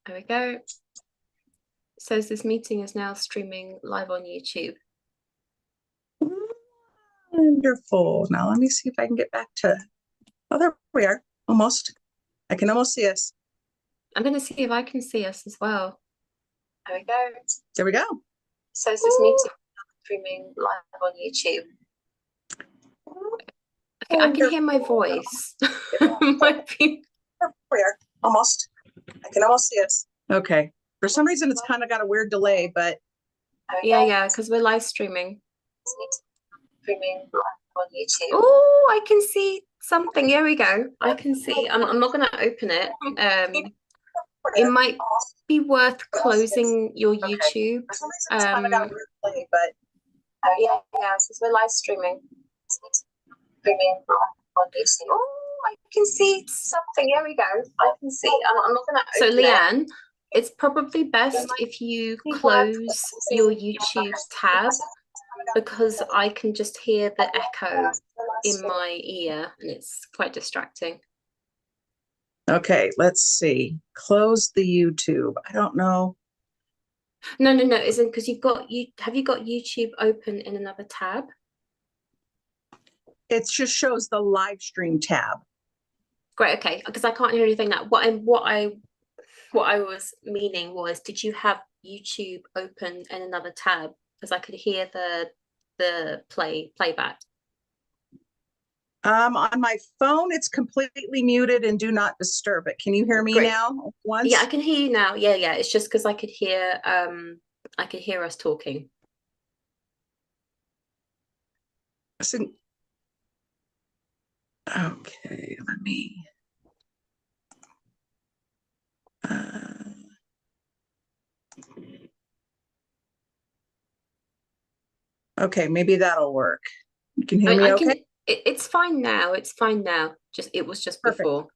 There we go. Says this meeting is now streaming live on YouTube. Wonderful. Now let me see if I can get back to, oh, there we are. Almost. I can almost see us. I'm going to see if I can see us as well. There we go. There we go. Says this meeting is streaming live on YouTube. Okay, I can hear my voice. There we are. Almost. I can almost see us. Okay. For some reason, it's kind of got a weird delay, but. Yeah, because we're live streaming. Streaming live on YouTube. Oh, I can see something. Here we go. I can see. I'm not going to open it. It might be worth closing your YouTube. Yeah, since we're live streaming. Streaming on YouTube. Oh, I can see something. Here we go. I can see. I'm not going to open it. So, Leann, it's probably best if you close your YouTube tab, because I can just hear the echo in my ear and it's quite distracting. Okay, let's see. Close the YouTube. I don't know. No. Isn't because have you got YouTube open in another tab? It just shows the live stream tab. Great, okay, because I can't hear anything now. What I was meaning was, did you have YouTube open in another tab? Because I could hear the playback. On my phone, it's completely muted and do not disturb it. Can you hear me Great. now? Once? Yeah, I can hear you now. Yeah. It's just because I could hear us talking. So, okay, let me. Okay, maybe that'll work. You can hear me okay? It's fine now. It's fine now. It was just Perfect. before.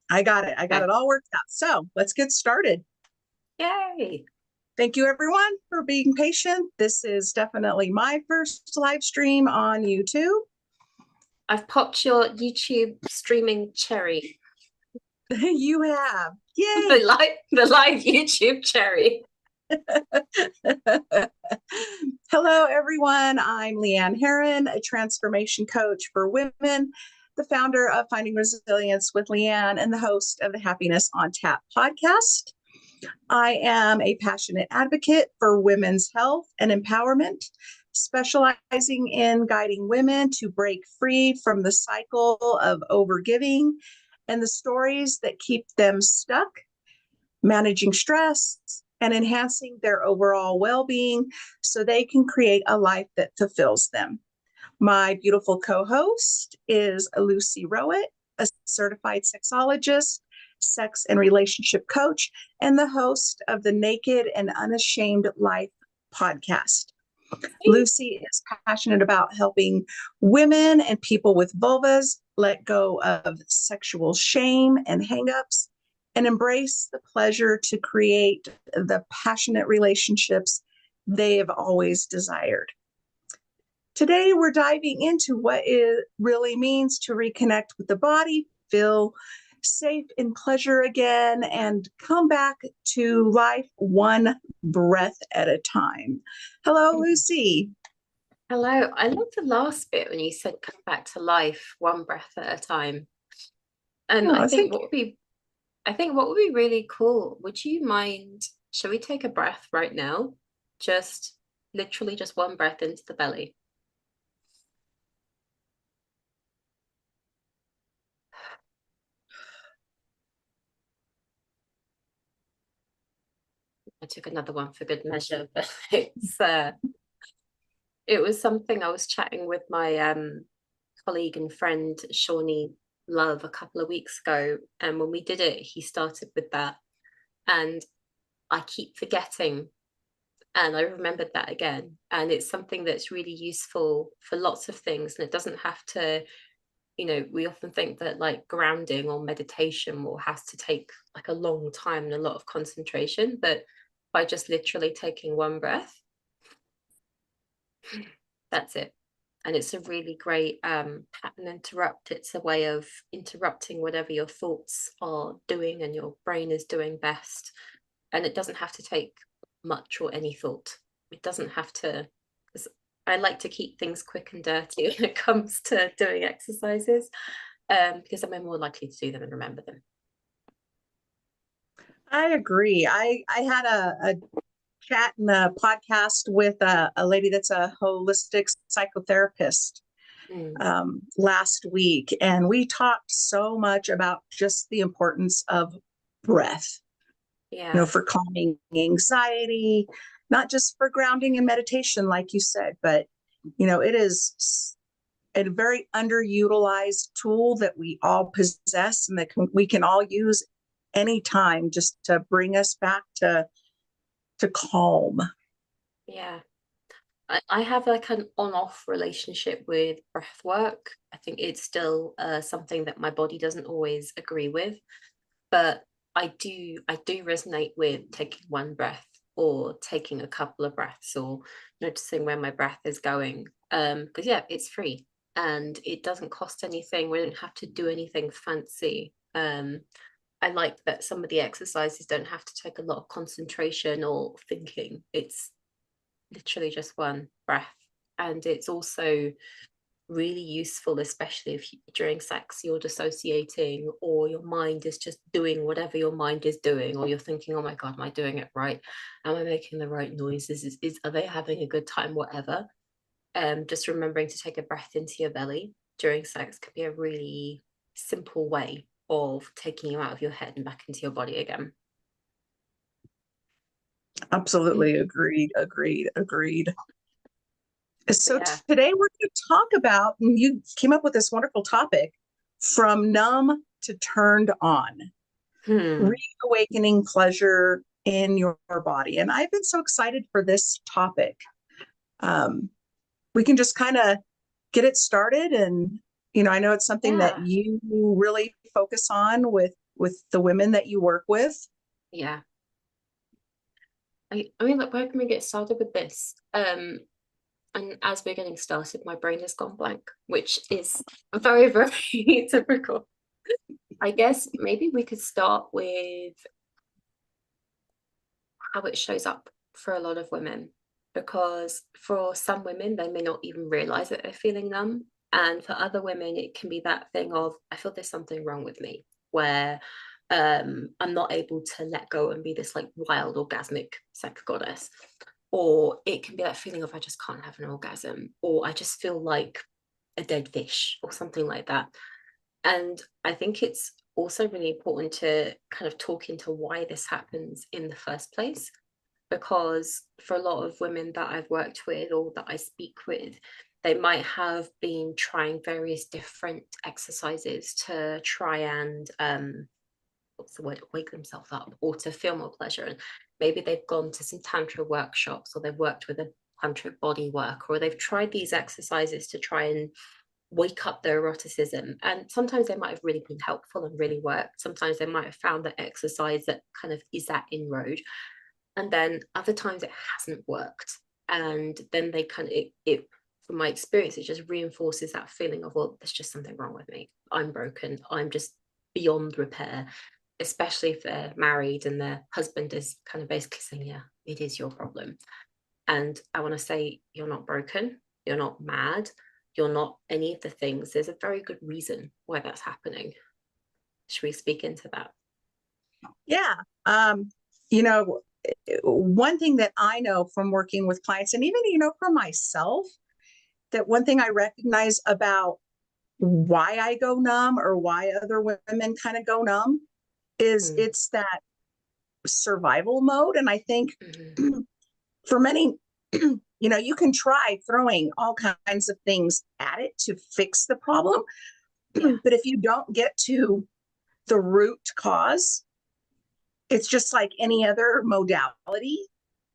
I got it. I got it all worked out. So let's get started. Yay. Thank you, everyone, for being patient. This is definitely my first live stream on YouTube. I've popped your YouTube streaming cherry. You have. Yay. The live YouTube cherry. Hello, everyone. I'm Leann Herron, a transformation coach for women, the founder of Finding Resilience with Leann, and the host of the Happiness on Tap podcast. I am a passionate advocate for women's health and empowerment, specializing in guiding women to break free from the cycle of over-giving and the stories that keep them stuck, managing stress, and enhancing their overall well-being so they can create a life that fulfills them. My beautiful co-host is Lucy Rowett, a certified sexologist, sex and relationship coach, and the host of the Naked and Unashamed Life podcast. Lucy is passionate about helping women and people with vulvas let go of sexual shame and hangups and embrace the pleasure to create the passionate relationships they have always desired. Today, we're diving into what it really means to reconnect with the body, feel safe in pleasure again, and come back to life one breath at a time. Hello, Lucy. Hello. I love the last bit when you said come back to life one breath at a time. And I think what would be really cool, would you mind, shall we take a breath right now? Just literally just one breath into the belly. I took another one for good measure, but it was something I was chatting with my colleague and friend Shawnee Love a couple of weeks ago, and when we did it, he started with that, and I keep forgetting, and I remembered that again, and it's something that's really useful for lots of things, and it doesn't have to, we often think that like grounding or meditation has to take like a long time and a lot of concentration, but by just literally taking one breath, that's it. And it's a really great pattern interrupt. It's a way of interrupting whatever your thoughts are doing and your brain is doing best. And it doesn't have to take much or any thought. It doesn't have to, because I like to keep things quick and dirty when it comes to doing exercises, because I'm more likely to do them and remember them. I agree. I had a chat and a podcast with a lady that's a holistic psychotherapist last week, and we talked so much about just the importance of breath, for calming anxiety, not just for grounding and meditation, like you said, but it is a very underutilized tool that we all possess and that we can all use anytime, just to bring us back to calm. Yeah. I have like an on-off relationship with breath work. I think it's still something that my body doesn't always agree with, but I do resonate with taking one breath or taking a couple of breaths or noticing where my breath is going. Because it's free and it doesn't cost anything. We don't have to do anything fancy. I like that some of the exercises don't have to take a lot of concentration or thinking. It's literally just one breath. And it's also really useful, especially if during sex you're dissociating or your mind is just doing whatever your mind is doing, or you're thinking, oh my God, am I doing it right? Am I making the right noises? Are they having a good time? Whatever. Just remembering to take a breath into your belly during sex could be a really simple way of taking you out of your head and back into your body again. Absolutely agreed. So today we're going to talk about, and you came up with this wonderful topic, from numb to turned on, reawakening pleasure in your body. And I've been so excited for this topic. We can just kind of get it started. And, I know it's something that you really focus on with the women that you work with. Yeah. I mean, like, where can we get started with this? And as we're getting started, my brain has gone blank, which is very, very typical. I guess maybe we could start with how it shows up for a lot of women, because for some women, they may not even realize that they're feeling numb. And for other women, it can be that thing of, I feel there's something wrong with me, where I'm not able to let go and be this like wild orgasmic sex goddess. Or it can be that feeling of, I just can't have an orgasm, or I just feel like a dead fish or something like that. And I think it's also really important to kind of talk into why this happens in the first place, because for a lot of women that I've worked with or that I speak with, they might have been trying various different exercises to try and wake themselves up or to feel more pleasure. And maybe they've gone to some tantra workshops, or they've worked with a tantric body work, or they've tried these exercises to try and wake up their eroticism. And sometimes they might have really been helpful and really worked. Sometimes they might have found that exercise that kind of is that inroad. And then other times it hasn't worked. And then they kind of, it from my experience, it just reinforces that feeling of, well, there's just something wrong with me. I'm broken. I'm just beyond repair, especially if they're married and their husband is kind of basically saying, yeah, it is your problem. And I want to say, you're not broken. You're not mad. You're not any of the things. There's a very good reason why that's happening. Should we speak into that? Yeah. One thing that I know from working with clients, and even, for myself, that one thing I recognize about why I go numb, or why other women kind of go numb, is it's that survival mode. And I think for many, you can try throwing all kinds of things at it to fix the problem. But if you don't get to the root cause, it's just like any other modality.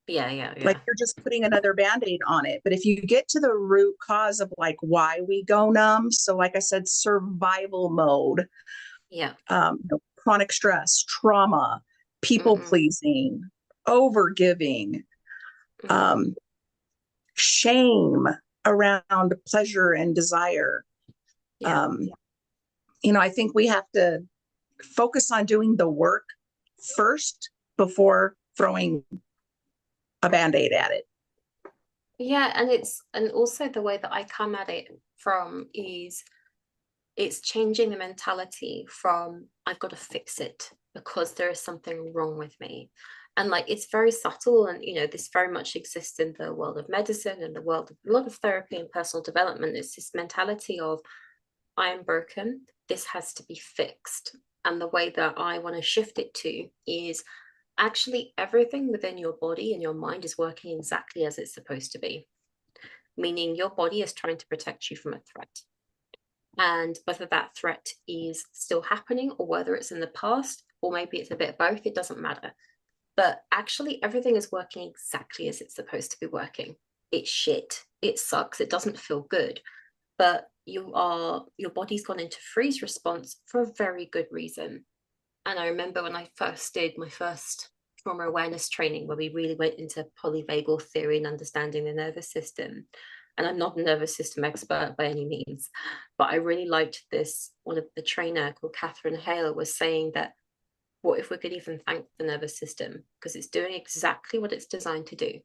Like you're just putting another Band-Aid on it. But if you get to the root cause of like why we go numb, so like I said, survival mode, chronic stress, trauma, people pleasing, over-giving, shame, around pleasure and desire. Yeah. I think we have to focus on doing the work first before throwing a Band-Aid at it. Yeah, and also the way that I come at it from is it's changing the mentality from I've got to fix it because there is something wrong with me. And like it's very subtle, and this very much exists in the world of medicine and the world of a lot of therapy and personal development. It's this mentality of I am broken, this has to be fixed. And the way that I want to shift it to is actually everything within your body and your mind is working exactly as it's supposed to be, meaning your body is trying to protect you from a threat. And whether that threat is still happening or whether it's in the past, or maybe it's a bit of both, it doesn't matter. But actually, everything is working exactly as it's supposed to be working. It's shit. It sucks. It doesn't feel good. But your body's gone into freeze response for a very good reason. And I remember when I first did my first trauma awareness training, where we really went into polyvagal theory and understanding the nervous system. And I'm not a nervous system expert by any means, but I really liked this. One of the trainer called Catherine Hale was saying that what if we could even thank the nervous system, because it's doing exactly what it's designed to do.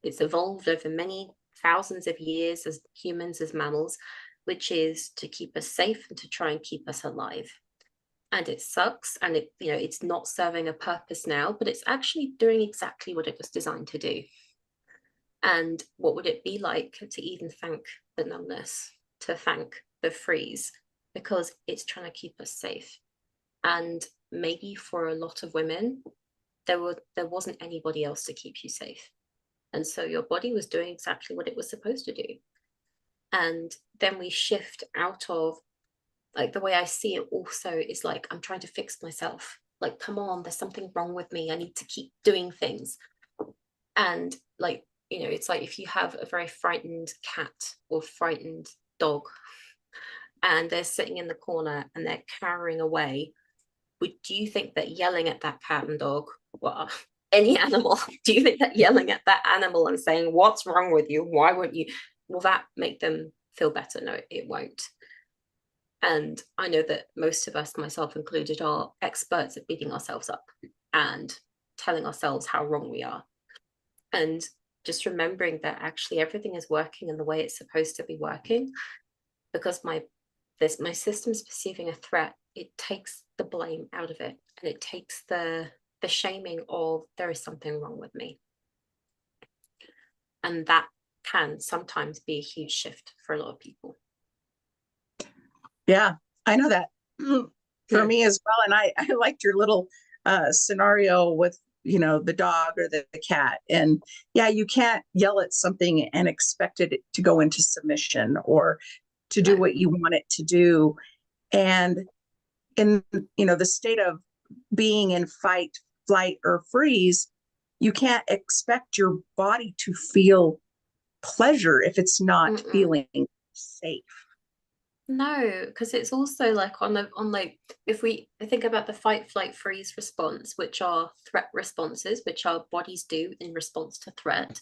It's evolved over many thousands of years as humans, as mammals, which is to keep us safe and to try and keep us alive. And it sucks, and it's not serving a purpose now, but it's actually doing exactly what it was designed to do. And what would it be like to even thank the numbness, to thank the freeze, because it's trying to keep us safe. And maybe for a lot of women, there wasn't anybody else to keep you safe. And so your body was doing exactly what it was supposed to do. And then we shift out of, like, the way I see it also is like, I'm trying to fix myself. Like, come on, there's something wrong with me. I need to keep doing things. And like, it's like if you have a very frightened cat or frightened dog and they're sitting in the corner and they're cowering away, do you think that yelling at that cat and dog, well, any animal, do you think that yelling at that animal and saying, what's wrong with you? Why won't you? Will that make them feel better? No, it won't. And I know that most of us, myself included, are experts at beating ourselves up and telling ourselves how wrong we are. And just remembering that actually everything is working in the way it's supposed to be working, because my system's perceiving a threat, it takes the blame out of it, and it takes the shaming of there is something wrong with me. And that can sometimes be a huge shift for a lot of people. Yeah, I know that for me as well. And I liked your little scenario with, the dog or the cat. And yeah, you can't yell at something and expect it to go into submission or to do what you want it to do. And in, the state of being in fight, flight, or freeze, you can't expect your body to feel pleasure if it's not feeling safe. No, because it's also like if we think about the fight, flight, freeze response, which are threat responses, which our bodies do in response to threat.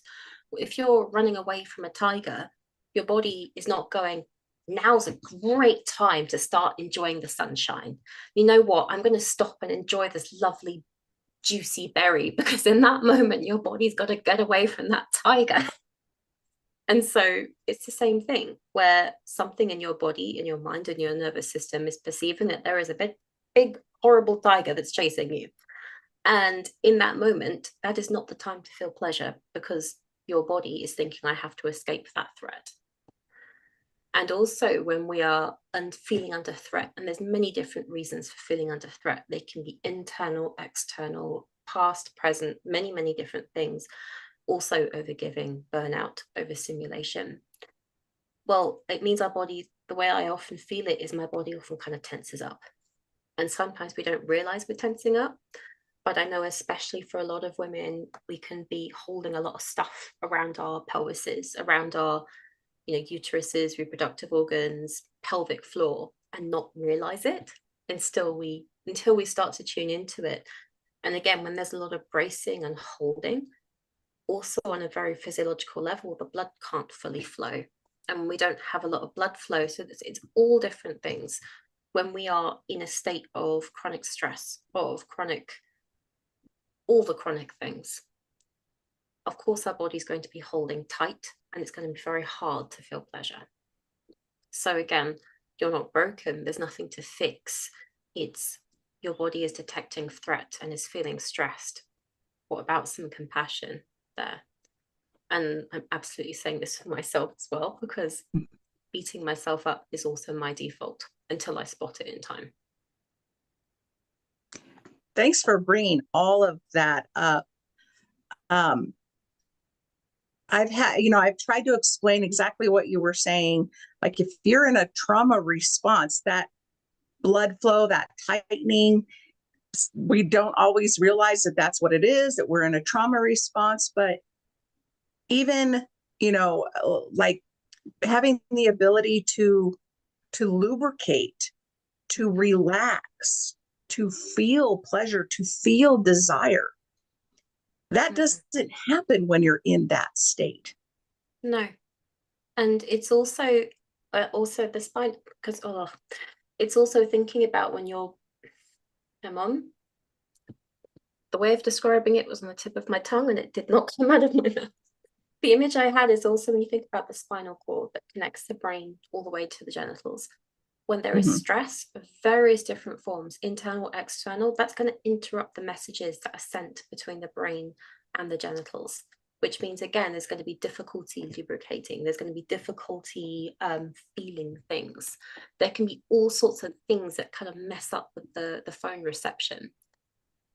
If you're running away from a tiger, your body is not going, now's a great time to start enjoying the sunshine. You know what? I'm going to stop and enjoy this lovely juicy berry, because in that moment, your body's got to get away from that tiger. And so it's the same thing, where something in your body, in your mind, and your nervous system is perceiving that there is a big, horrible tiger that's chasing you. And in that moment, that is not the time to feel pleasure, because your body is thinking, I have to escape that threat. And also when we are feeling under threat, and there's many different reasons for feeling under threat. They can be internal, external, past, present, many, many different things. Also over-giving, burnout, overstimulation. Well, it means our body, the way I often feel it is my body often kind of tenses up. And sometimes we don't realize we're tensing up. But I know especially for a lot of women, we can be holding a lot of stuff around our pelvises, around our uteruses, reproductive organs, pelvic floor, and not realize it until we start to tune into it. And again, when there's a lot of bracing and holding, also on a very physiological level, the blood can't fully flow. and we don't have a lot of blood flow. So it's all different things. When we are in a state of chronic stress, of all the chronic things, of course, our body's going to be holding tight, and it's going to be very hard to feel pleasure. So again, you're not broken. There's nothing to fix. It's your body is detecting threat and is feeling stressed. What about some compassion there? And I'm absolutely saying this for myself as well, because beating myself up is also my default until I spot it in time. Thanks for bringing all of that up. I've tried to explain exactly what you were saying. Like if you're in a trauma response, that blood flow, that tightening, we don't always realize that that's what it is, that we're in a trauma response. But even, like having the ability to lubricate, to relax, to feel pleasure, to feel desire, that doesn't happen when you're in that state. No. And it's also the spine, because it's also thinking about when you're mom. The way of describing it was on the tip of my tongue and it did not come out of my mouth. The image I had is also when you think about the spinal cord that connects the brain all the way to the genitals. When there is stress of various different forms, internal, external, that's going to interrupt the messages that are sent between the brain and the genitals, which means, again, there's going to be difficulty lubricating. There's going to be difficulty feeling things. There can be all sorts of things that kind of mess up with the phone reception.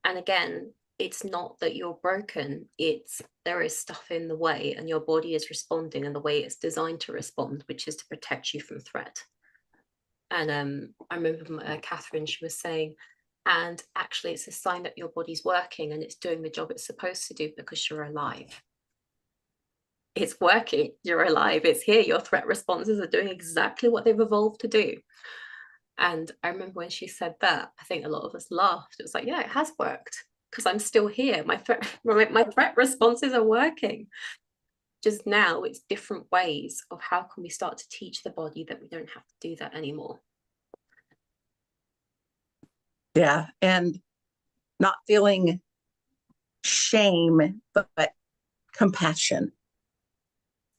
And again, it's not that you're broken, it's there is stuff in the way and your body is responding in the way it's designed to respond, which is to protect you from threat. And I remember Catherine, she was saying, and actually it's a sign that your body's working and it's doing the job it's supposed to do because you're alive. It's working, you're alive, it's here, your threat responses are doing exactly what they've evolved to do. And I remember when she said that, I think a lot of us laughed. It was like, yeah, it has worked because I'm still here. My threat responses are working. Just now it's different ways of how can we start to teach the body that we don't have to do that anymore. Yeah. And not feeling shame, but compassion.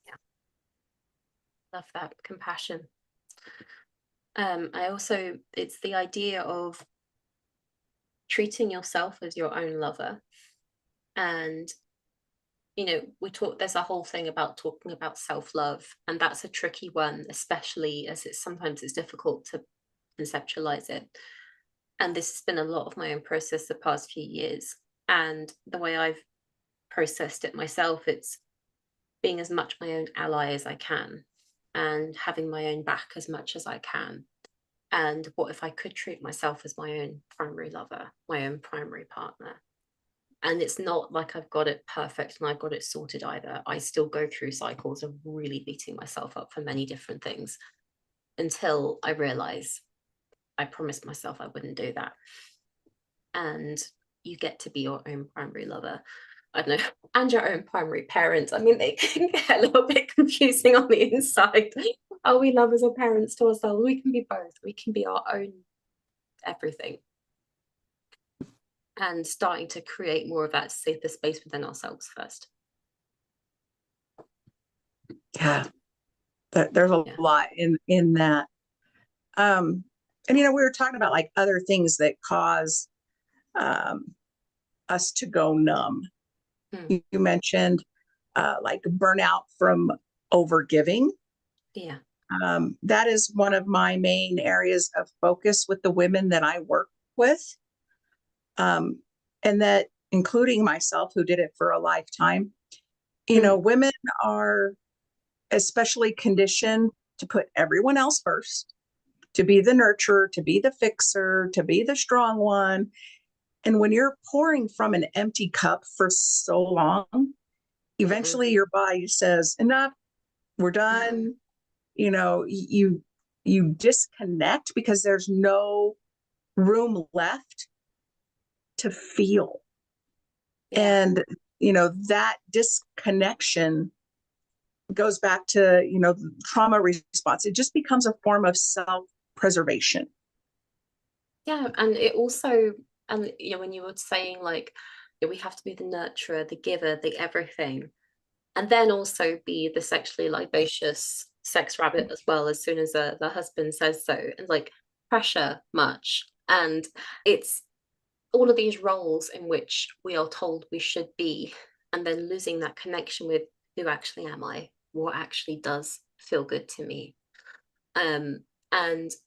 Yeah. Love that, compassion. It's the idea of treating yourself as your own lover. And there's a whole thing about talking about self-love, and that's a tricky one, especially as sometimes it's difficult to conceptualize it. And this has been a lot of my own process the past few years. And the way I've processed it myself, it's being as much my own ally as I can and having my own back as much as I can. And what if I could treat myself as my own primary lover, my own primary partner? And it's not like I've got it perfect and I've got it sorted either. I still go through cycles of really beating myself up for many different things until I realize I promised myself I wouldn't do that. And you get to be your own primary lover. I don't know, and your own primary parent. I mean, they can get a little bit confusing on the inside. Are we lovers or parents to ourselves? We can be both. We can be our own everything. And starting to create more of that safer space within ourselves first. Yeah, there's a lot in that. And we were talking about like other things that cause us to go numb. You mentioned like burnout from over-giving. Yeah. That is one of my main areas of focus with the women that I work with. And that including myself, who did it for a lifetime, women are especially conditioned to put everyone else first, to be the nurturer, to be the fixer, to be the strong one. And when you're pouring from an empty cup for so long, eventually your body says, enough, we're done. You disconnect because there's no room left to feel. Yeah. And, that disconnection goes back to, trauma response. It just becomes a form of self-preservation. Yeah, and it also, and when you were saying like we have to be the nurturer, the giver, the everything, and then also be the sexually libacious sex rabbit as well, as soon as the husband says so, and like pressure much. And it's all of these roles in which we are told we should be, and then losing that connection with who actually am I, what actually does feel good to me. And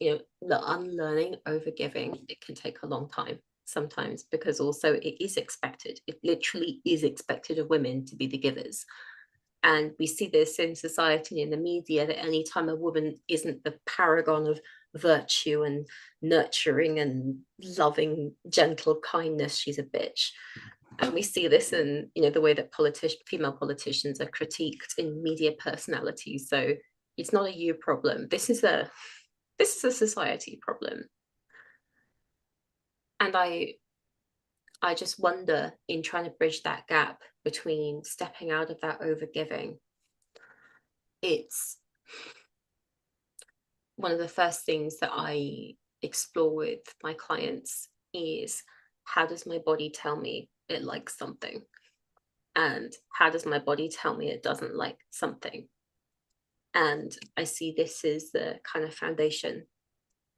the unlearning over-giving, it can take a long time sometimes, because also it is expected, it literally is expected of women to be the givers. And we see this in society, in the media, that anytime a woman isn't the paragon of virtue and nurturing and loving, gentle kindness, she's a bitch. And we see this in the way that female politicians are critiqued in media personalities. So it's not a you problem. This is a society problem. And I just wonder, in trying to bridge that gap between stepping out of that over-giving, it's one of the first things that I explore with my clients is, how does my body tell me it likes something? And how does my body tell me it doesn't like something? And I see this as the kind of foundation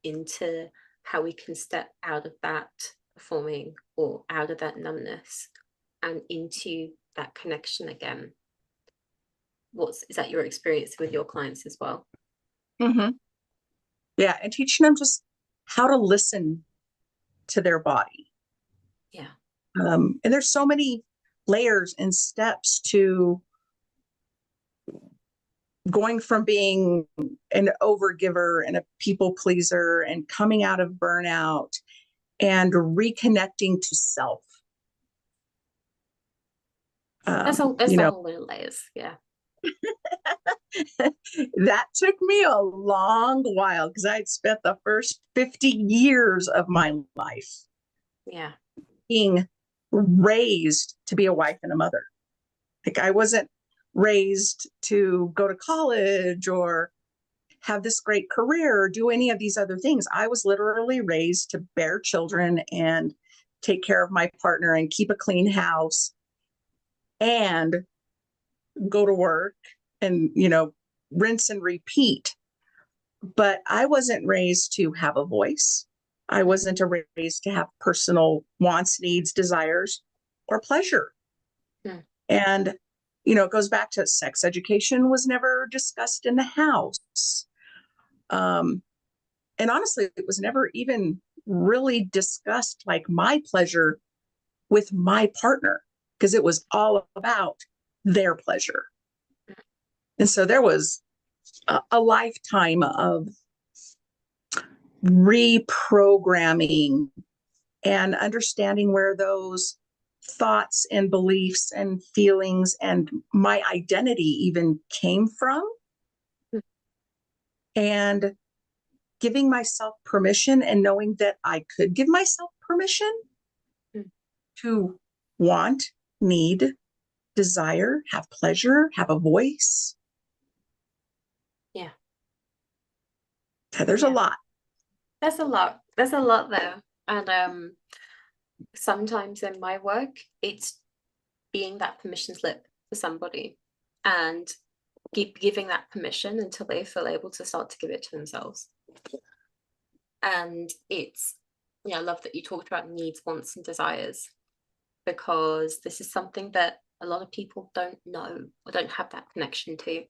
into how we can step out of that performing or out of that numbness and into that connection again. Is that your experience with your clients as well? Mm-hmm. Yeah, and teaching them just how to listen to their body. Yeah. And there's so many layers and steps to going from being an overgiver and a people pleaser and coming out of burnout and reconnecting to self. There's a whole lot of layers. Yeah. That took me a long while, because I'd spent the first 50 years of my life being raised to be a wife and a mother. Like, I wasn't raised to go to college or have this great career or do any of these other things. I was literally raised to bear children and take care of my partner and keep a clean house and go to work and, rinse and repeat. But I wasn't raised to have a voice. I wasn't raised to have personal wants, needs, desires, or pleasure. And, it goes back to sex education was never discussed in the house. And honestly, it was never even really discussed, like my pleasure with my partner, because it was all about their pleasure. And so there was a lifetime of reprogramming and understanding where those thoughts and beliefs and feelings and my identity even came from, and giving myself permission and knowing that I could give myself permission to want, need, desire, have pleasure, have a voice. Yeah. There's a lot. There's a lot there. And sometimes in my work, it's being that permission slip for somebody and giving that permission until they feel able to start to give it to themselves. And it's, I love that you talked about needs, wants, and desires, because this is something that a lot of people don't know or don't have that connection to.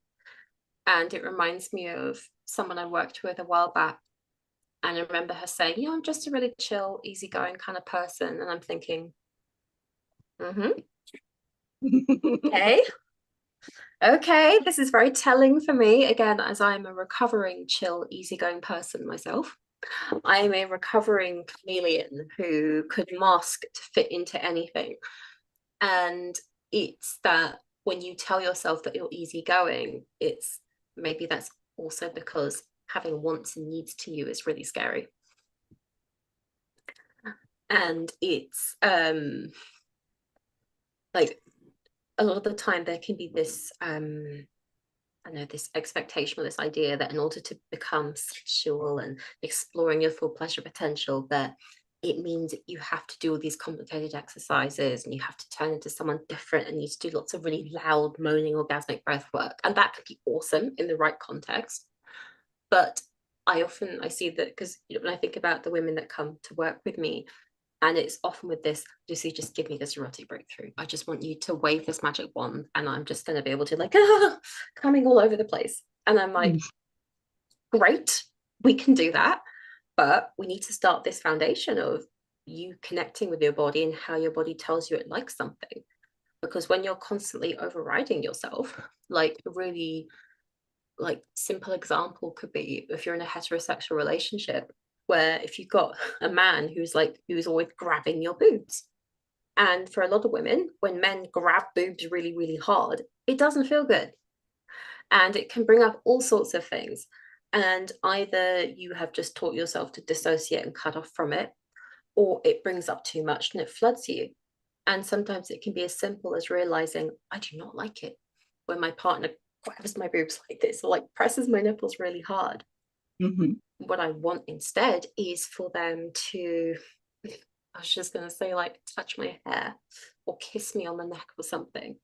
And it reminds me of someone I worked with a while back. And I remember her saying, I'm just a really chill, easygoing kind of person. And I'm thinking, okay, this is very telling for me. Again, as I'm a recovering, chill, easygoing person myself, I am a recovering chameleon who could mask to fit into anything. And it's that when you tell yourself that you're easygoing, it's maybe that's also because having wants and needs to you is really scary. And it's like a lot of the time there can be this I know, this expectation or this idea that in order to become sexual and exploring your full pleasure potential, that it means that you have to do all these complicated exercises and you have to turn into someone different and you need to do lots of really loud, moaning, orgasmic breath work. And that can be awesome in the right context. But I see that because, you know, when I think about the women that come to work with me, and it's often with this, Lucy, just give me this erotic breakthrough. I just want you to wave this magic wand and I'm just going to be able to, like, coming all over the place. And I'm like, great, we can do that. But we need to start this foundation of you connecting with your body and how your body tells you it likes something. Because when you're constantly overriding yourself, like really, like, simple example could be if you're in a heterosexual relationship, where if you've got a man who's always grabbing your boobs, and for a lot of women, when men grab boobs really, really hard, it doesn't feel good, and it can bring up all sorts of things. And either you have just taught yourself to dissociate and cut off from it, or it brings up too much and it floods you. And sometimes it can be as simple as realizing, I do not like it when my partner grabs my boobs like this, or like presses my nipples really hard. Mm-hmm. What I want instead is for them to, I was just going to say, like, touch my hair or kiss me on the neck or something.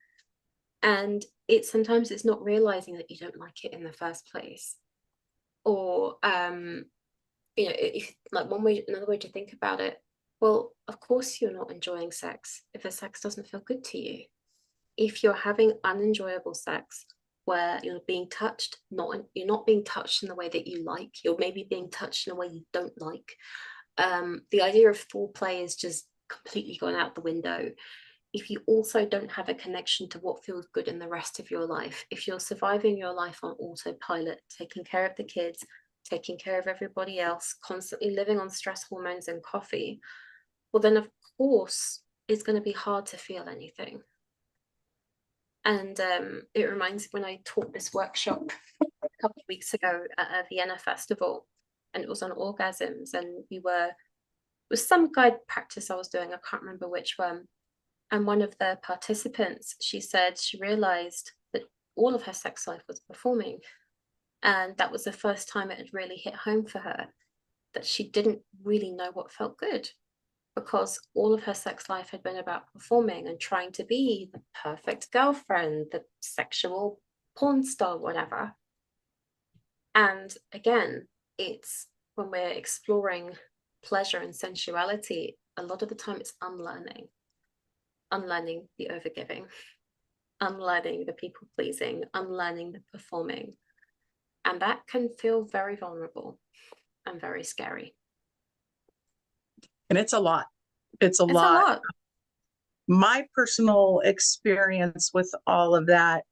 And sometimes it's not realizing that you don't like it in the first place. Or, you know, if, like, another way to think about it, well, of course you're not enjoying sex if the sex doesn't feel good to you. If you're having unenjoyable sex where you're being touched, you're not being touched in the way that you like, you're maybe being touched in a way you don't like. The idea of foreplay is just completely gone out the window. If you also don't have a connection to what feels good in the rest of your life, if you're surviving your life on autopilot, taking care of the kids, taking care of everybody else, constantly living on stress hormones and coffee, well, then of course it's going to be hard to feel anything. And it reminds me when I taught this workshop a couple of weeks ago at a Vienna festival, and it was on orgasms, and it was some guide practice I was doing, I can't remember which one. And one of the participants, she said she realized that all of her sex life was performing. And that was the first time it had really hit home for her, that she didn't really know what felt good, because all of her sex life had been about performing and trying to be the perfect girlfriend, the sexual porn star, whatever. And again, it's when we're exploring pleasure and sensuality, a lot of the time it's unlearning the over-giving, unlearning the people pleasing, unlearning the performing. And that can feel very vulnerable and very scary. And it's a lot. It's a lot. My personal experience with all of that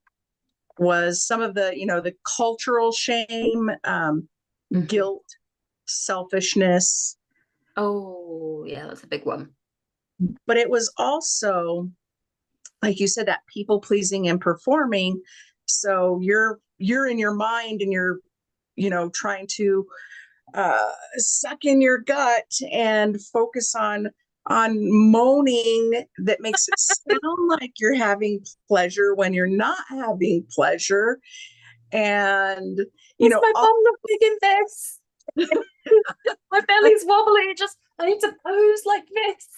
was some of the, the cultural shame, guilt, selfishness. Oh, yeah, that's a big one. But it was also, like you said, that people pleasing and performing. So you're in your mind and you're, trying to suck in your gut and focus on moaning that makes it sound like you're having pleasure when you're not having pleasure. And my bum look big in this? My belly's wobbly. I need to pose like this.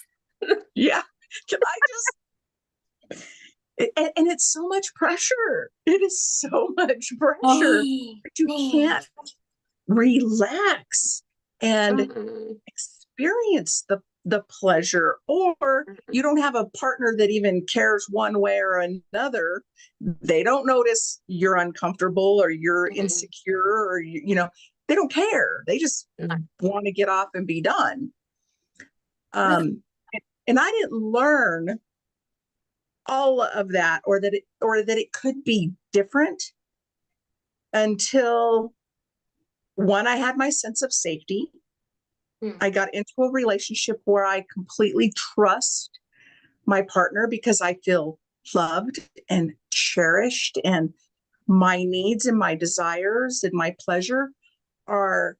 Yeah. Can I just and it's so much pressure. It is so much pressure. You can't relax and experience the pleasure, or you don't have a partner that even cares one way or another. They don't notice you're uncomfortable or you're insecure, or they don't care. They just want to get off and be done. And I didn't learn all of that, or that it could be different, until one, I had my sense of safety. I got into a relationship where I completely trust my partner because I feel loved and cherished, and my needs and my desires and my pleasure are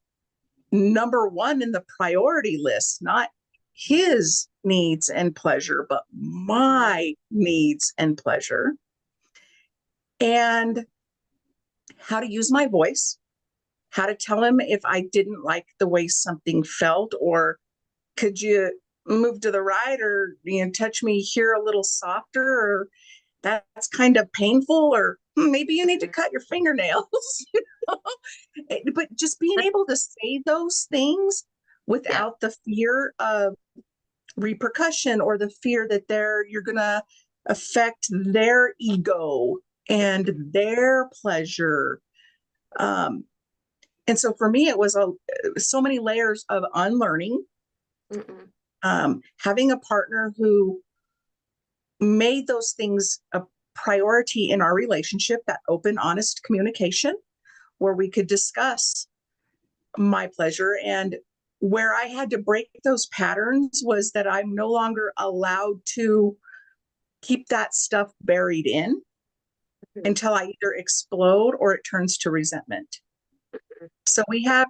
number one in the priority list, not his needs and pleasure, but my needs and pleasure. And how to use my voice, how to tell him if I didn't like the way something felt, or could you move to the right, or touch me here a little softer, or that's kind of painful, or maybe you need to cut your fingernails. But just being able to say those things without the fear of repercussion, or the fear that you're gonna affect their ego and their pleasure. And so for me, it was so many layers of unlearning. Having a partner who made those things a priority in our relationship, that open, honest communication, where we could discuss my pleasure. And where I had to break those patterns was that I'm no longer allowed to keep that stuff buried in until I either explode or it turns to resentment. So we have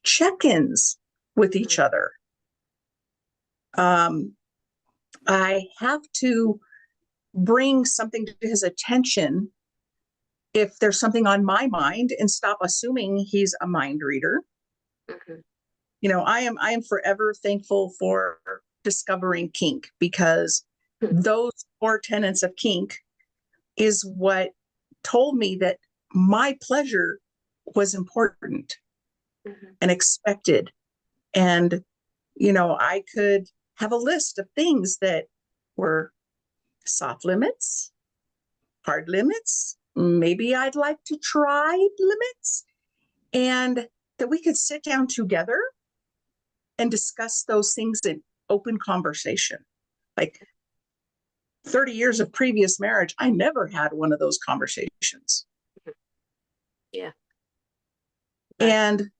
check-ins with each other. I have to bring something to his attention if there's something on my mind, and stop assuming he's a mind reader. I am forever thankful for discovering kink, because those 4 tenets of kink is what told me that my pleasure was important and expected. And, I could have a list of things that were soft limits, hard limits, maybe I'd like to try limits, and that we could sit down together and discuss those things in open conversation. Like 30 years of previous marriage, I never had one of those conversations. Yeah. And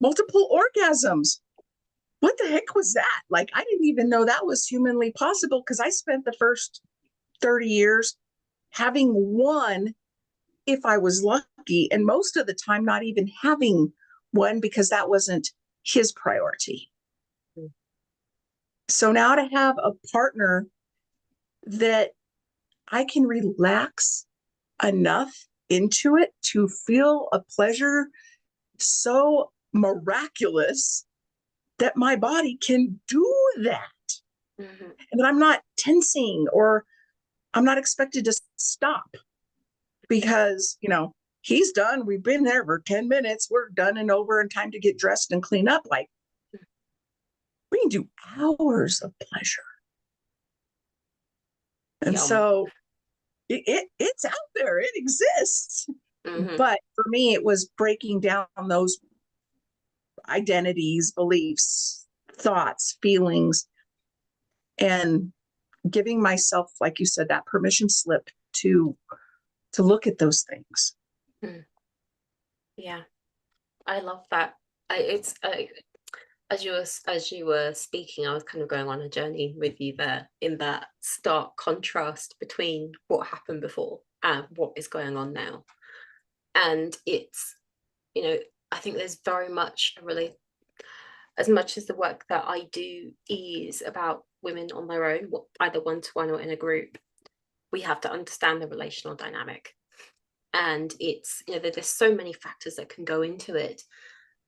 multiple orgasms. What the heck was that? Like, I didn't even know that was humanly possible, because I spent the first 30 years having one if I was lucky, and most of the time not even having one, because that wasn't his priority. So now to have a partner that I can relax enough into it to feel a pleasure so miraculous that my body can do that. And that I'm not tensing, or I'm not expected to stop because, he's done. We've been there for 10 minutes. We're done and over, and time to get dressed and clean up. Like, we can do hours of pleasure. And so it's out there. It exists. But for me, it was breaking down those identities, beliefs, thoughts, feelings, and giving myself, like you said, that permission slip to look at those things. Yeah, I love that. As you were speaking, I was kind of going on a journey with you there, in that stark contrast between what happened before and what is going on now. And it's, I think there's very much as much as the work that I do is about women on their own, either one-to-one or in a group, we have to understand the relational dynamic. And it's, there's so many factors that can go into it.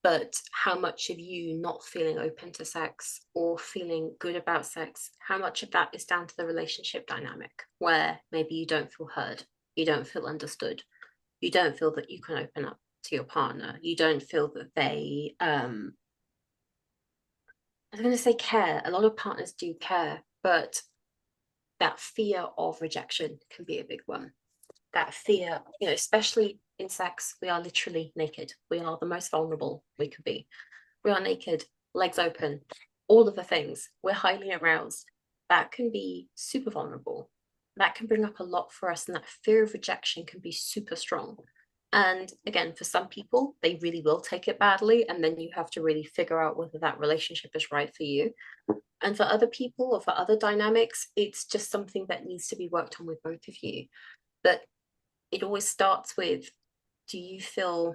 But how much of you not feeling open to sex or feeling good about sex, how much of that is down to the relationship dynamic, where maybe you don't feel heard, you don't feel understood, you don't feel that you can open up to your partner, you don't feel that they, I was going to say care. A lot of partners do care, but that fear of rejection can be a big one. That fear, especially in sex, we are literally naked. We are the most vulnerable we could be. We are naked, legs open, all of the things. We're highly aroused. That can be super vulnerable. That can bring up a lot for us, and that fear of rejection can be super strong. And again, for some people, they really will take it badly, and then you have to really figure out whether that relationship is right for you. And for other people, or for other dynamics, it's just something that needs to be worked on with both of you. But it always starts with, do you feel,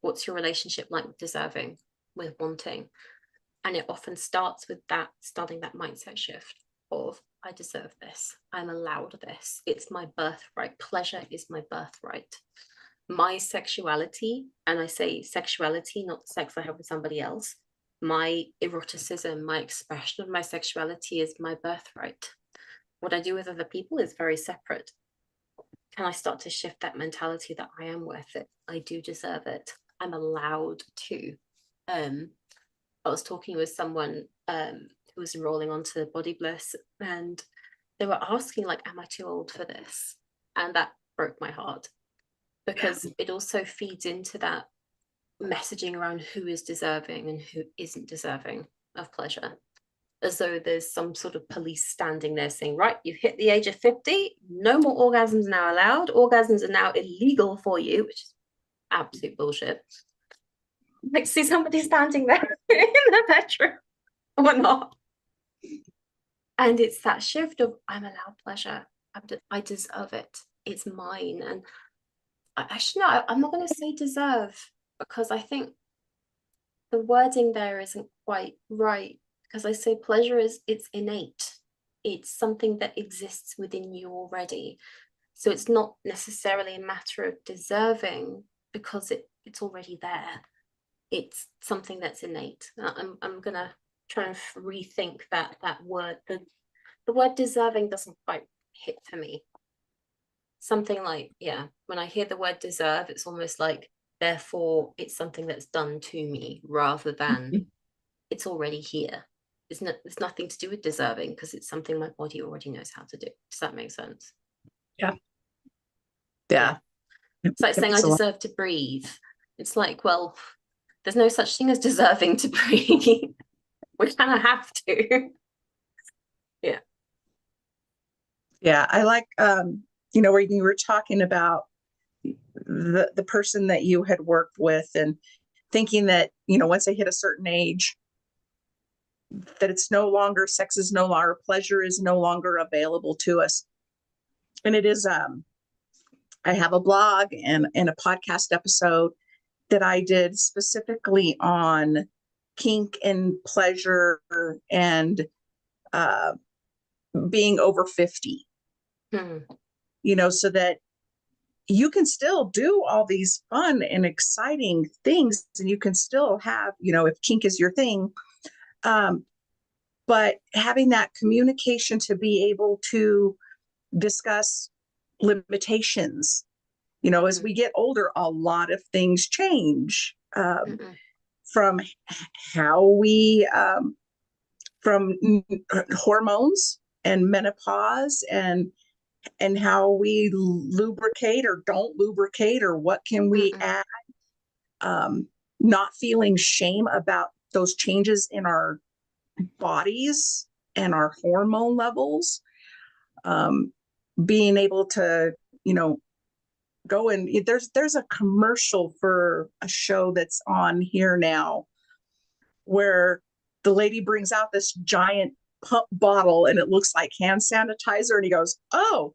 what's your relationship like with deserving, with wanting? And it often starts with starting that mindset shift of, I deserve this, I'm allowed this, it's my birthright, pleasure is my birthright. my sexuality, and I say sexuality, not sex I have with somebody else, my eroticism, my expression of my sexuality is my birthright. What I do with other people is very separate. Can I start to shift that mentality that I am worth it? I do deserve it. I'm allowed to. I was talking with someone who was enrolling onto Body Bliss, and they were asking, like, am I too old for this? And that broke my heart, because it also feeds into that messaging around who is deserving and who isn't deserving of pleasure, as though there's some sort of police standing there saying, right, you've hit the age of 50, no more orgasms now allowed, orgasms are now illegal for you, which is absolute bullshit. Like, see somebody standing there in the bedroom or not. And it's that shift of, I'm allowed pleasure, I deserve it, it's mine. And actually, no, I'm not going to say deserve, because I think the wording there isn't quite right, because I say pleasure it's innate. It's something that exists within you already. So it's not necessarily a matter of deserving, because it's already there. It's something that's innate. I'm gonna try and rethink that word. The word deserving doesn't quite hit for me. Something like, yeah, when I hear the word deserve, it's almost like, therefore it's something that's done to me, rather than it's already here. There's nothing to do with deserving, because it's something my body already knows how to do. Does that make sense? Yeah. It's like saying I deserve to breathe. It's like, well, there's no such thing as deserving to breathe. We kind of have to. Yeah, I like where you were talking about the person that you had worked with, and thinking that, once they hit a certain age, that it's no longer, sex is no longer, pleasure is no longer available to us. And it is, I have a blog and a podcast episode that I did specifically on kink and pleasure and being over 50, so that you can still do all these fun and exciting things, and you can still have, if kink is your thing, but having that communication to be able to discuss limitations. As we get older, a lot of things change, from how we, from hormones and menopause, and how we lubricate or don't lubricate, or what can we add, not feeling shame about those changes in our bodies and our hormone levels, being able to, go and there's a commercial for a show that's on here now, where the lady brings out this giant pump bottle and it looks like hand sanitizer, and he goes, oh,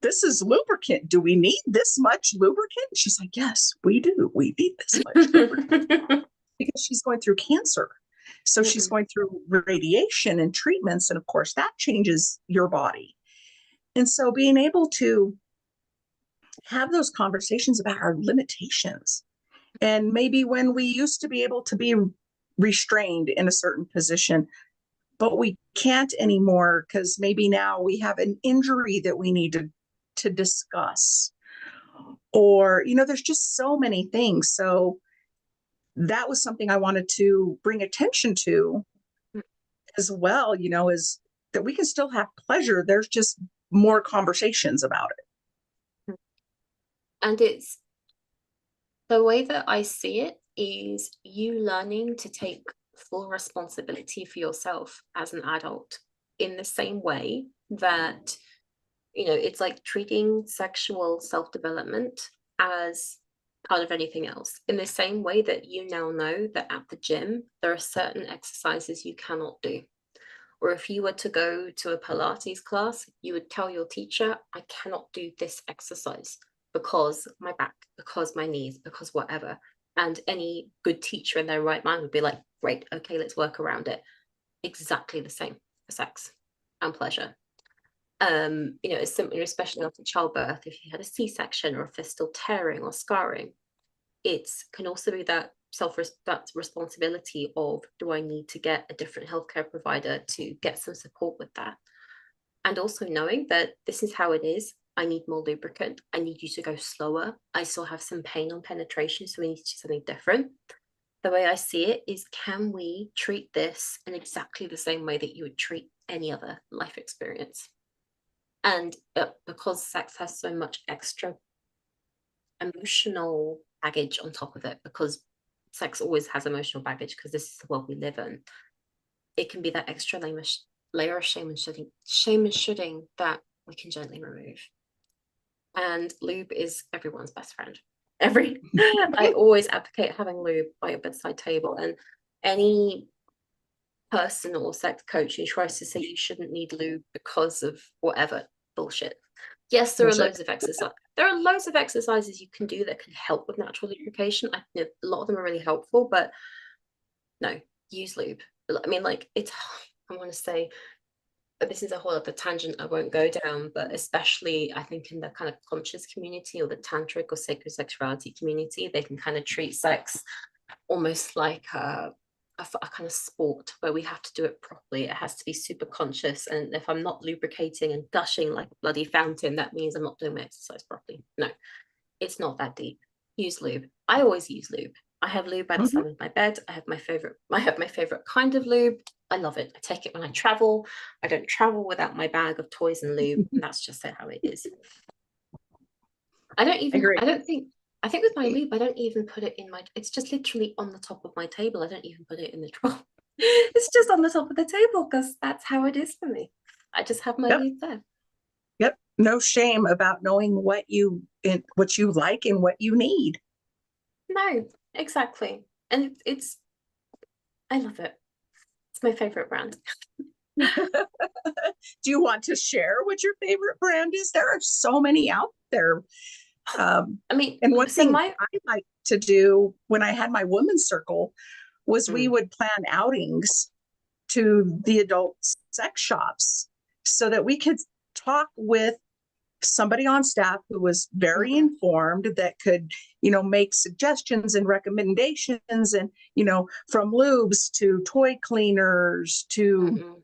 this is lubricant. Do we need this much lubricant? She's like, yes, we do. We need this much lubricant. Because she's going through cancer. So she's going through radiation and treatments. And of course, that changes your body. And so being able to have those conversations about our limitations, and maybe when we used to be able to be restrained in a certain position, but we can't anymore because maybe now we have an injury that we need to discuss, or, there's just so many things. So that was something I wanted to bring attention to as well, is that we can still have pleasure. There's just more conversations about it. And it's the way that I see it is you learning to take full responsibility for yourself as an adult, in the same way that, it's like treating sexual self-development as part of anything else. In the same way that you now know that at the gym, there are certain exercises you cannot do. Or if you were to go to a Pilates class, you would tell your teacher, I cannot do this exercise because my back, because my knees, because whatever. And any good teacher in their right mind would be like, great, okay, let's work around it. Exactly the same for sex and pleasure. It's simply, especially after childbirth, if you had a C-section or if there's still tearing or scarring, it can also be that that responsibility of, do I need to get a different healthcare provider to get some support with that? And also knowing that this is how it is. I need more lubricant. I need you to go slower. I still have some pain on penetration, so we need to do something different. The way I see it is, can we treat this in exactly the same way that you would treat any other life experience? And because sex has so much extra emotional baggage on top of it, because sex always has emotional baggage because this is the world we live in, it can be that extra layer of shame and shoulding that we can gently remove. And lube is everyone's best friend. I always advocate having lube by your bedside table, and any person or sex coach who tries to say you shouldn't need lube because of whatever, bullshit. Yes, there are loads of exercise. There are loads of exercises you can do that can help with natural lubrication. I think a lot of them are really helpful, but no, use lube. I mean, like, I want to say, this is a whole other tangent I won't go down, but especially I think in the kind of conscious community or the tantric or sacred sexuality community, they can kind of treat sex almost like a kind of sport where we have to do it properly. It has to be super conscious, and if I'm not lubricating and gushing like a bloody fountain, that means I'm not doing my exercise properly. No, it's not that deep. Use lube. I always use lube. I have lube by the side of my bed. I have my favorite kind of lube. I love it. I take it when I travel. I don't travel without my bag of toys and lube, and that's just how it is. I think with my lube, I don't even put it in it's just literally on the top of my table. I don't even put it in the drawer. It's just on the top of the table because that's how it is for me. I just have my lube there. Yep. No shame about knowing what you like and what you need. No, exactly. And I love it. It's my favorite brand. Do you want to share what your favorite brand is? There are so many out there. I mean, and one thing I like to do when I had my women's circle was we would plan outings to the adult sex shops so that we could talk with somebody on staff who was very informed, that could, make suggestions and recommendations, and, from lubes to toy cleaners to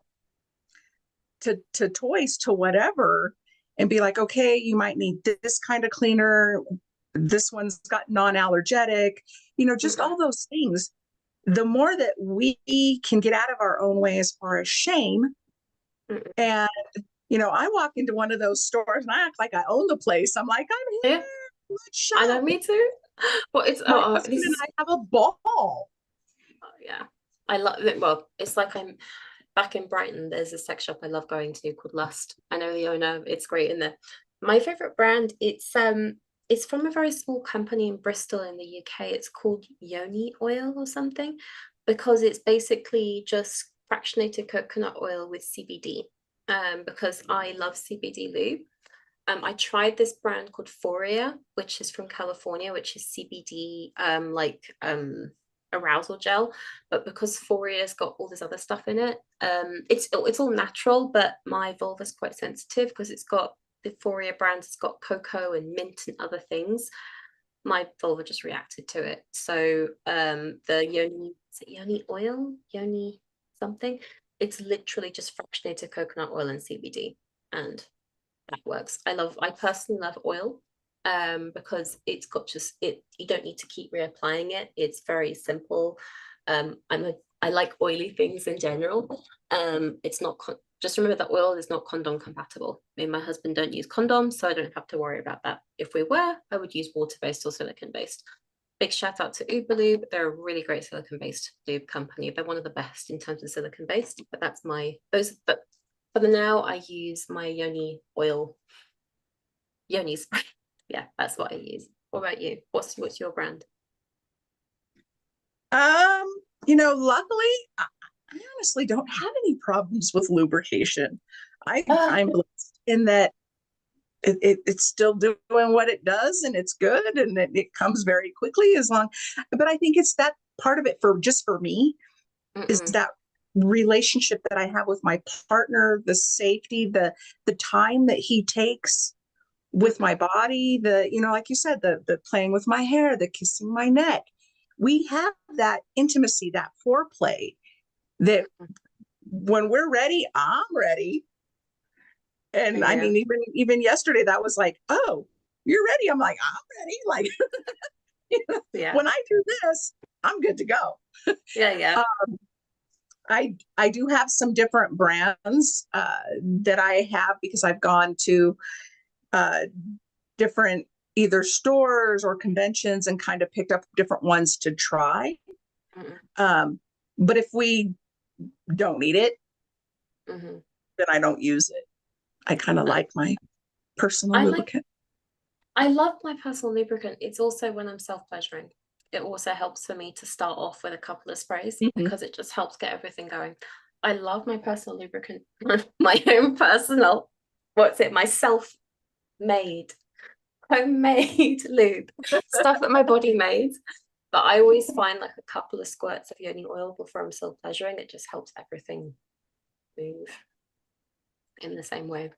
toys to whatever, and be like, okay, you might need this kind of cleaner. This one's got non-allergetic, just all those things. The more that we can get out of our own way as far as shame, and I walk into one of those stores and I act like I own the place. I'm like, I'm here. I know, me too. Well, it's my husband and I have a ball. Oh, yeah, I love it. Well, it's like I'm back in Brighton. There's a sex shop I love going to called Lust. I know the owner. It's great in there. My favorite brand, it's from a very small company in Bristol in the UK. It's called Yoni Oil or something, because it's basically just fractionated coconut oil with CBD. Because I love CBD lube. I tried this brand called Foria, which is from California, which is CBD arousal gel, but because Foria's got all this other stuff in it, it's all natural, but my vulva is quite sensitive because it's got the Foria brand, it's got cocoa and mint and other things. My vulva just reacted to it. So the Yoni oil, Yoni something, it's literally just fractionated coconut oil and CBD, and that works. I personally love oil because it's got you don't need to keep reapplying it. It's very simple. I like oily things in general. It's not just remember that oil is not condom compatible. Me and my husband don't use condoms, so I don't have to worry about that. If we were, I would use water-based or silicone-based. Big shout out to Uberlube. They're a really great silicone-based lube company. They're one of the best in terms of silicone-based, but but for now I use my Yoni oil. Yoni spray. Yeah, that's what I use. What about you? What's your brand? Luckily, I honestly don't have any problems with lubrication. I'm blessed in that it's still doing what it does, and it's good, and it comes very quickly but I think it's that part of it for me is that relationship that I have with my partner, the safety, the time that he takes with my body, the, you know, like you said, the playing with my hair, the kissing my neck. We have that intimacy, that foreplay that when we're ready, I'm ready. And I mean, even yesterday, that was like, oh, you're ready. I'm like, I'm ready. Like, when I do this, I'm good to go. Yeah. I do have some different brands that I have because I've gone to different either stores or conventions and kind of picked up different ones to try. But if we don't need it, then I don't use it. I kind of like my personal lubricant. I love my personal lubricant. It's also when I'm self-pleasuring. It also helps for me to start off with a couple of sprays because it just helps get everything going. I love my personal lubricant, my own personal, my self-made, homemade lube, stuff that my body made. But I always find like a couple of squirts of Yoni oil before I'm self-pleasuring. It just helps everything move in the same way.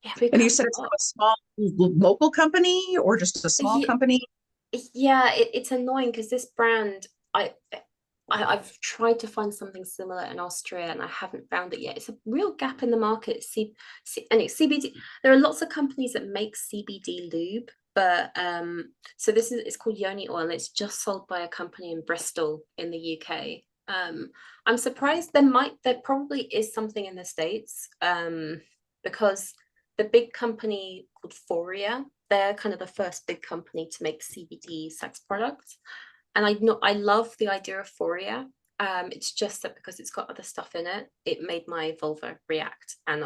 Yeah, and you said it's a small local company or just a small company? Yeah, it's annoying because this brand, I've tried to find something similar in Austria and I haven't found it yet. It's a real gap in the market. And it's CBD. There are lots of companies that make CBD lube, but so it's called Yoni Oil. It's just sold by a company in Bristol in the UK. I'm surprised there probably is something in the States because the big company called Foria, they're kind of the first big company to make CBD sex products. And I love the idea of Foria. It's just that because it's got other stuff in it, it made my vulva react. And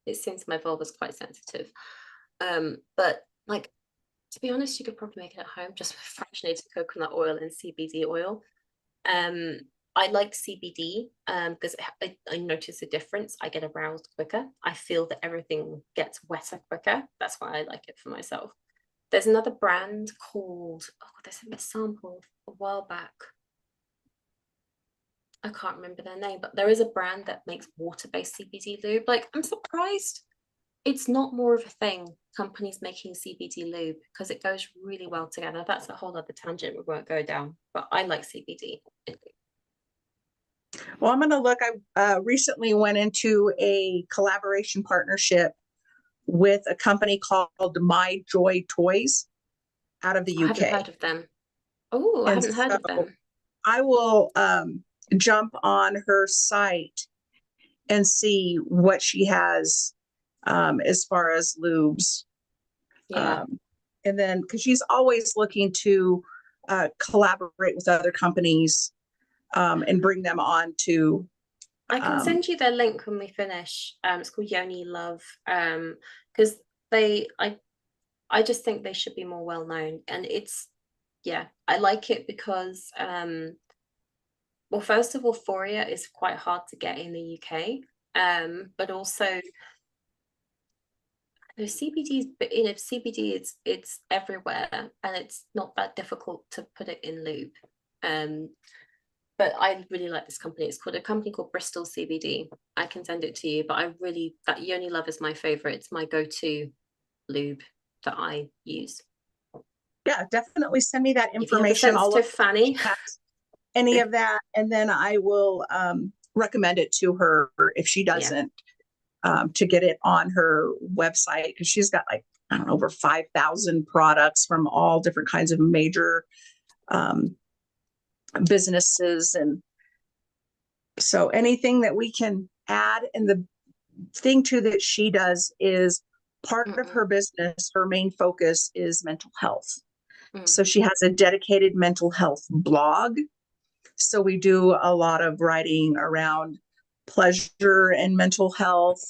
it seems my vulva is quite sensitive. But like, to be honest, you could probably make it at home just with fractionated coconut oil and CBD oil. I like CBD because I notice a difference. I get aroused quicker. I feel that everything gets wetter quicker. That's why I like it for myself. There's another brand called, there's a sample a while back. I can't remember their name, but there is a brand that makes water-based CBD lube. Like, I'm surprised it's not more of a thing, companies making CBD lube, because it goes really well together. That's a whole other tangent we won't go down, but I like CBD. Well, I'm going to look. I recently went into a collaboration partnership with a company called MyJoyToys out of the UK. I haven't heard of them. Oh, I haven't heard of them. I will jump on her site and see what she has as far as lubes. Yeah. And then, because she's always looking to collaborate with other companies and bring them on to. I can send you their link when we finish. It's called Yoni Love because I just think they should be more well known, and I like it because well, first of all, Foria is quite hard to get in the UK, but also CBD, but CBD it's everywhere and it's not that difficult to put it in lube. But I really like this company. It's called a company called Bristol CBD. I can send it to you, but that Yoni Love is my favorite. It's my go-to lube that I use. Yeah, definitely send me that information. If you have a sensitive fanny, any of that, and then I will recommend it to her if she doesn't, to get it on her website, because she's got like, I don't know, over 5,000 products from all different kinds of major businesses. And so anything that we can add, and the thing too that she does is part of her business, her main focus is mental health. So she has a dedicated mental health blog. So we do a lot of writing around pleasure and mental health,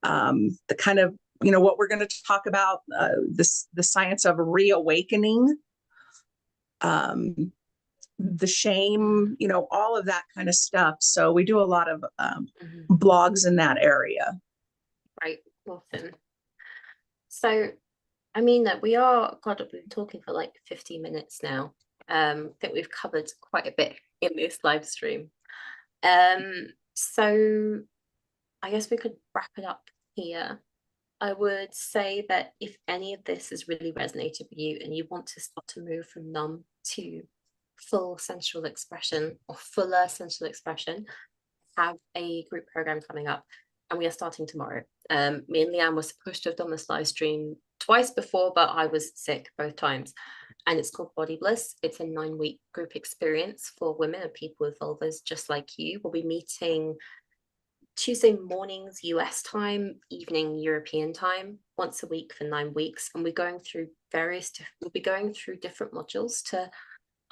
the kind of, what we're going to talk about, the science of reawakening, the shame, all of that kind of stuff. So we do a lot of blogs in that area. Right. Awesome. So, I mean, that we are, God, we've been talking for like 50 minutes now. I think we've covered quite a bit in this live stream. So I guess we could wrap it up here. I would say that if any of this has really resonated with you and you want to start to move from numb to full sensual expression or fuller sensual expression, have a group program coming up, and we are starting tomorrow. Me and Leann were supposed to have done this live stream twice before, but I was sick both times. And it's called Body Bliss. It's a 9-week group experience for women and people with vulvas just like you. We'll be meeting Tuesday mornings US time, evening European time, once a week for 9 weeks. And we'll be going through different modules to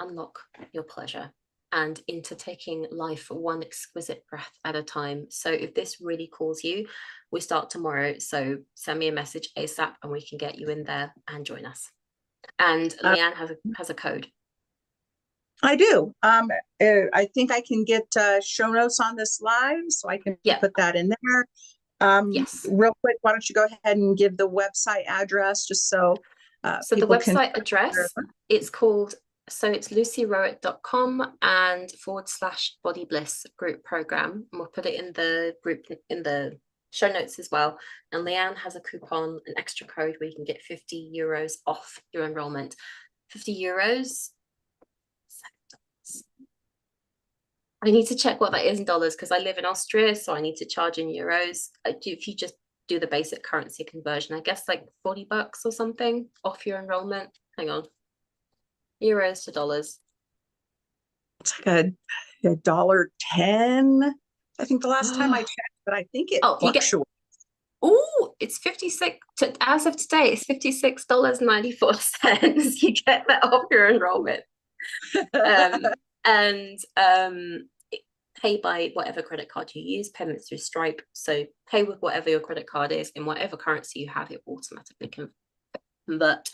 unlock your pleasure and into taking life one exquisite breath at a time. So if this really calls you, we start tomorrow. So send me a message ASAP and we can get you in there and join us. And Leann has a code. I do. I think I can get show notes on this live, so I can put that in there. Yes. Real quick, why don't you go ahead and give the website address just so so the website address, it's lucyrowett.com and / Body Bliss group program. And we'll put it in the group in the show notes as well. And Leann has a coupon, an extra code where you can get €50 off your enrollment. €50. I need to check what that is in dollars because I live in Austria, so I need to charge in euros. If you just do the basic currency conversion, I guess like $40 or something off your enrollment. Hang on. Euros to dollars. It's like a $1.10. I think the last time I checked, but I think it fluctuates. It's 56 as of today, it's $56.94. You get that off your enrollment. And pay by whatever credit card you use. Payments through Stripe, so pay with whatever your credit card is in whatever currency you have. It automatically convert.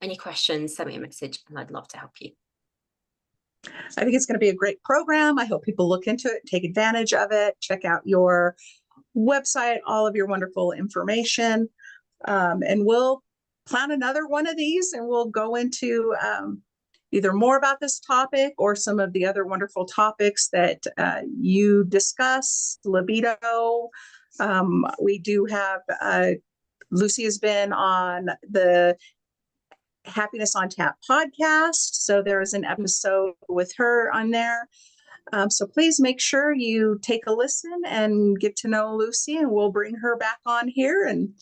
Any questions, send me a message and I'd love to help you. I think it's going to be a great program. I hope people look into it, take advantage of it, check out your website, all of your wonderful information, and we'll plan another one of these and we'll go into either more about this topic or some of the other wonderful topics that you discuss, libido. We do have, Lucy has been on the Happiness on Tap podcast. So there is an episode with her on there. So please make sure you take a listen and get to know Lucy, and we'll bring her back on here. And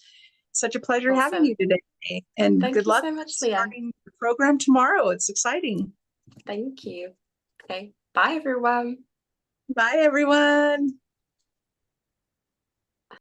such a pleasure having you today. And good luck so much, starting the program tomorrow. It's exciting. Thank you. Okay. Bye, everyone. Bye, everyone.